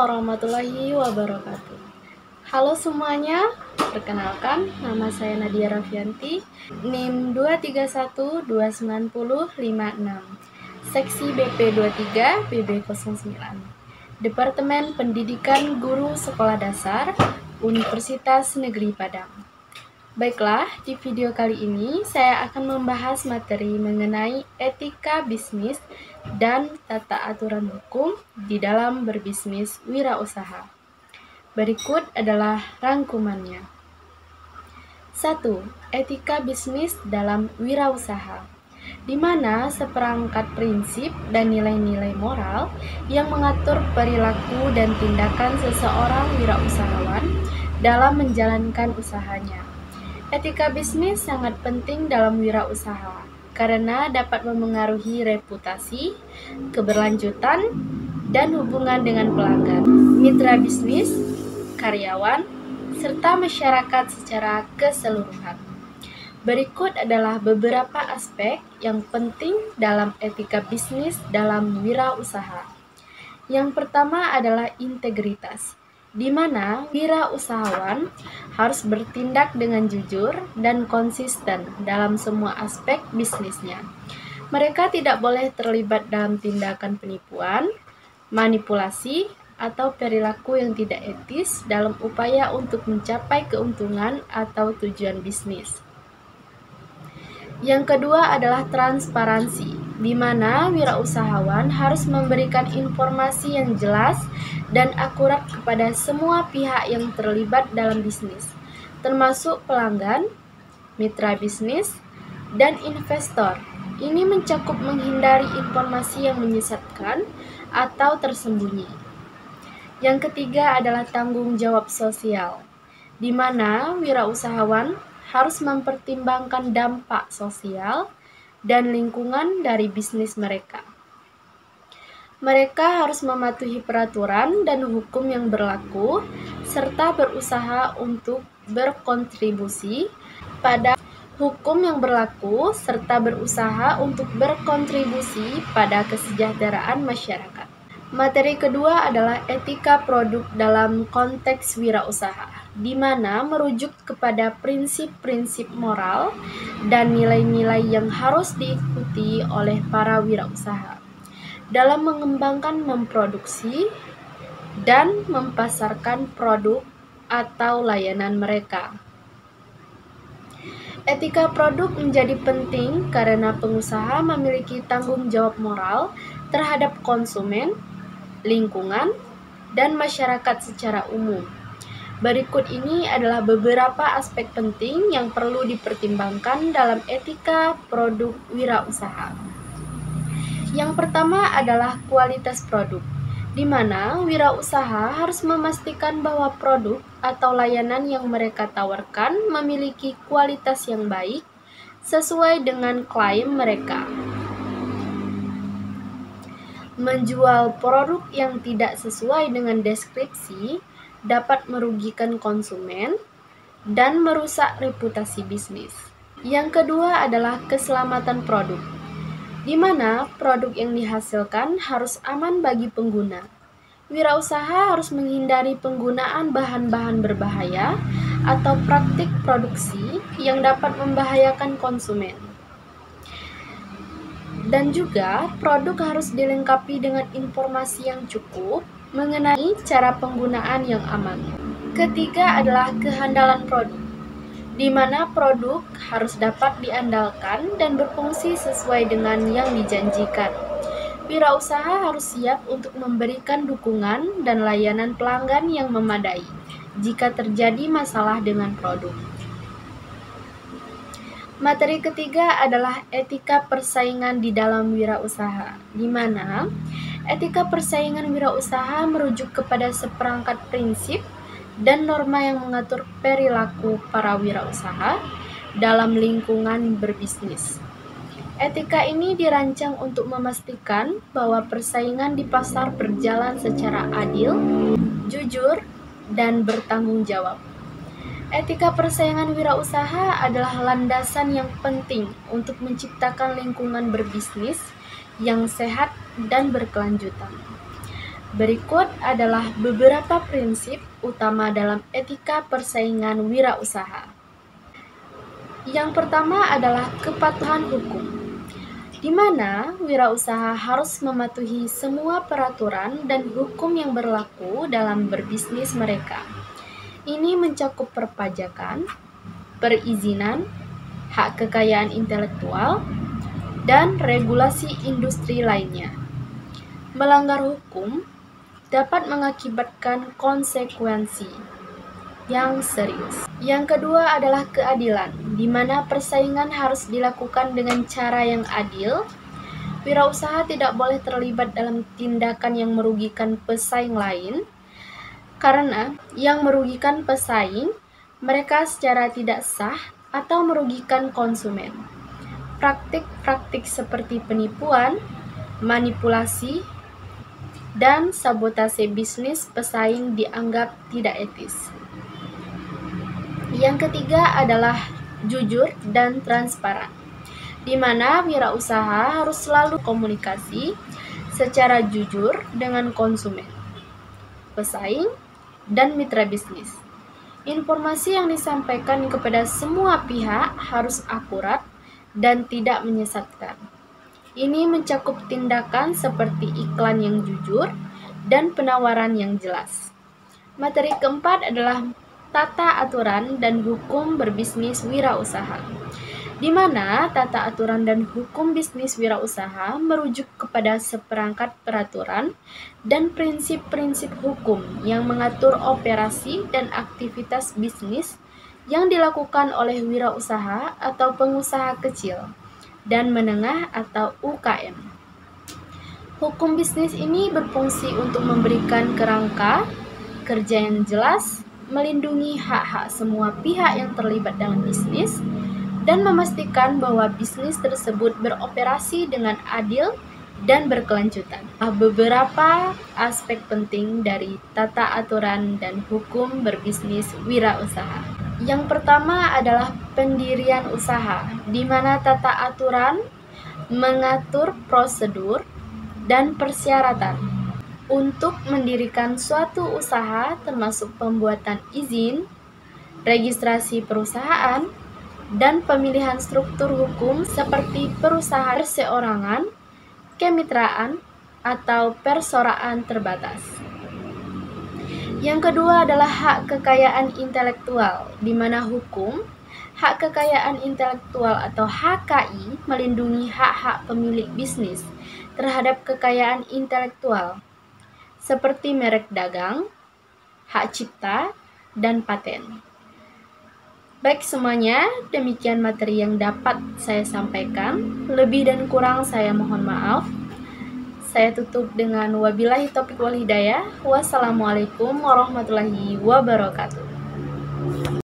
warahmatullahi wabarakatuh. Halo semuanya, perkenalkan nama saya Nadia Rafianti, NIM 231290056, Seksi BP23 BB09, Departemen Pendidikan Guru Sekolah Dasar, Universitas Negeri Padang. Baiklah, di video kali ini saya akan membahas materi mengenai etika bisnis dan tata aturan hukum di dalam berbisnis wirausaha. Berikut adalah rangkumannya. 1. Etika bisnis dalam wirausaha, di mana seperangkat prinsip dan nilai-nilai moral yang mengatur perilaku dan tindakan seseorang wirausahawan dalam menjalankan usahanya. Etika bisnis sangat penting dalam wirausaha karena dapat memengaruhi reputasi, keberlanjutan, dan hubungan dengan pelanggan, mitra bisnis, karyawan, serta masyarakat secara keseluruhan. Berikut adalah beberapa aspek yang penting dalam etika bisnis dalam wirausaha. Yang pertama adalah integritas, di mana wirausahawan harus bertindak dengan jujur dan konsisten dalam semua aspek bisnisnya. Mereka tidak boleh terlibat dalam tindakan penipuan, manipulasi, atau perilaku yang tidak etis dalam upaya untuk mencapai keuntungan atau tujuan bisnis. Yang kedua adalah transparansi, di mana wirausahawan harus memberikan informasi yang jelas dan akurat kepada semua pihak yang terlibat dalam bisnis, termasuk pelanggan, mitra bisnis, dan investor. Ini mencakup menghindari informasi yang menyesatkan atau tersembunyi. Yang ketiga adalah tanggung jawab sosial, di mana wirausahawan harus mempertimbangkan dampak sosial dan lingkungan dari bisnis mereka. Mereka harus mematuhi peraturan dan hukum yang berlaku, serta berusaha untuk berkontribusi pada hukum yang berlaku, serta berusaha untuk berkontribusi pada kesejahteraan masyarakat. Materi kedua adalah etika produk dalam konteks wirausaha, di mana merujuk kepada prinsip-prinsip moral dan nilai-nilai yang harus diikuti oleh para wirausaha dalam mengembangkan, memproduksi, dan mempasarkan produk atau layanan mereka. Etika produk menjadi penting karena pengusaha memiliki tanggung jawab moral terhadap konsumen, lingkungan, dan masyarakat secara umum. Berikut ini adalah beberapa aspek penting yang perlu dipertimbangkan dalam etika produk wirausaha. Yang pertama adalah kualitas produk, di mana wirausaha harus memastikan bahwa produk atau layanan yang mereka tawarkan memiliki kualitas yang baik sesuai dengan klaim mereka. Menjual produk yang tidak sesuai dengan deskripsi dapat merugikan konsumen dan merusak reputasi bisnis. Yang kedua adalah keselamatan produk, di mana produk yang dihasilkan harus aman bagi pengguna. Wirausaha harus menghindari penggunaan bahan-bahan berbahaya atau praktik produksi yang dapat membahayakan konsumen. Dan juga, produk harus dilengkapi dengan informasi yang cukup mengenai cara penggunaan yang aman. Ketiga adalah kehandalan produk, di mana produk harus dapat diandalkan dan berfungsi sesuai dengan yang dijanjikan. Wirausaha harus siap untuk memberikan dukungan dan layanan pelanggan yang memadai jika terjadi masalah dengan produk. Materi ketiga adalah etika persaingan di dalam wirausaha, di mana etika persaingan wirausaha merujuk kepada seperangkat prinsip dan norma yang mengatur perilaku para wirausaha dalam lingkungan berbisnis. Etika ini dirancang untuk memastikan bahwa persaingan di pasar berjalan secara adil, jujur, dan bertanggung jawab. Etika persaingan wirausaha adalah landasan yang penting untuk menciptakan lingkungan berbisnis yang sehat dan berkelanjutan. Berikut adalah beberapa prinsip utama dalam etika persaingan wirausaha. Yang pertama adalah kepatuhan hukum, di mana wirausaha harus mematuhi semua peraturan dan hukum yang berlaku dalam berbisnis mereka. Ini mencakup perpajakan, perizinan, hak kekayaan intelektual, dan regulasi industri lainnya. Melanggar hukum dapat mengakibatkan konsekuensi yang serius. Yang kedua adalah keadilan, di mana persaingan harus dilakukan dengan cara yang adil. Wirausaha tidak boleh terlibat dalam tindakan yang merugikan pesaing lain, karena yang merugikan pesaing mereka secara tidak sah atau merugikan konsumen. Praktik-praktik seperti penipuan, manipulasi, dan sabotase bisnis pesaing dianggap tidak etis. Yang ketiga adalah jujur dan transparan, di mana wirausaha harus selalu komunikasi secara jujur dengan konsumen, pesaing, dan mitra bisnis. Informasi yang disampaikan kepada semua pihak harus akurat dan tidak menyesatkan. Ini mencakup tindakan seperti iklan yang jujur dan penawaran yang jelas. Materi keempat adalah tata aturan dan hukum berbisnis wirausaha, di mana tata aturan dan hukum bisnis wirausaha merujuk kepada seperangkat peraturan dan prinsip-prinsip hukum yang mengatur operasi dan aktivitas bisnis yang dilakukan oleh wirausaha atau pengusaha kecil dan menengah atau UKM. Hukum bisnis ini berfungsi untuk memberikan kerangka kerja yang jelas, melindungi hak-hak semua pihak yang terlibat dalam bisnis, dan memastikan bahwa bisnis tersebut beroperasi dengan adil dan berkelanjutan. Beberapa aspek penting dari tata aturan dan hukum berbisnis wirausaha. Yang pertama adalah pendirian usaha, di mana tata aturan mengatur prosedur dan persyaratan untuk mendirikan suatu usaha, termasuk pembuatan izin, registrasi perusahaan, dan pemilihan struktur hukum seperti perusahaan perseorangan, kemitraan, atau persoraan terbatas. Yang kedua adalah hak kekayaan intelektual, di mana hukum hak kekayaan intelektual atau HKI melindungi hak-hak pemilik bisnis terhadap kekayaan intelektual, seperti merek dagang, hak cipta, dan paten. Baik semuanya, demikian materi yang dapat saya sampaikan. Lebih dan kurang saya mohon maaf. Saya tutup dengan wabillahi taufiq wal hidayah. Wassalamualaikum warahmatullahi wabarakatuh.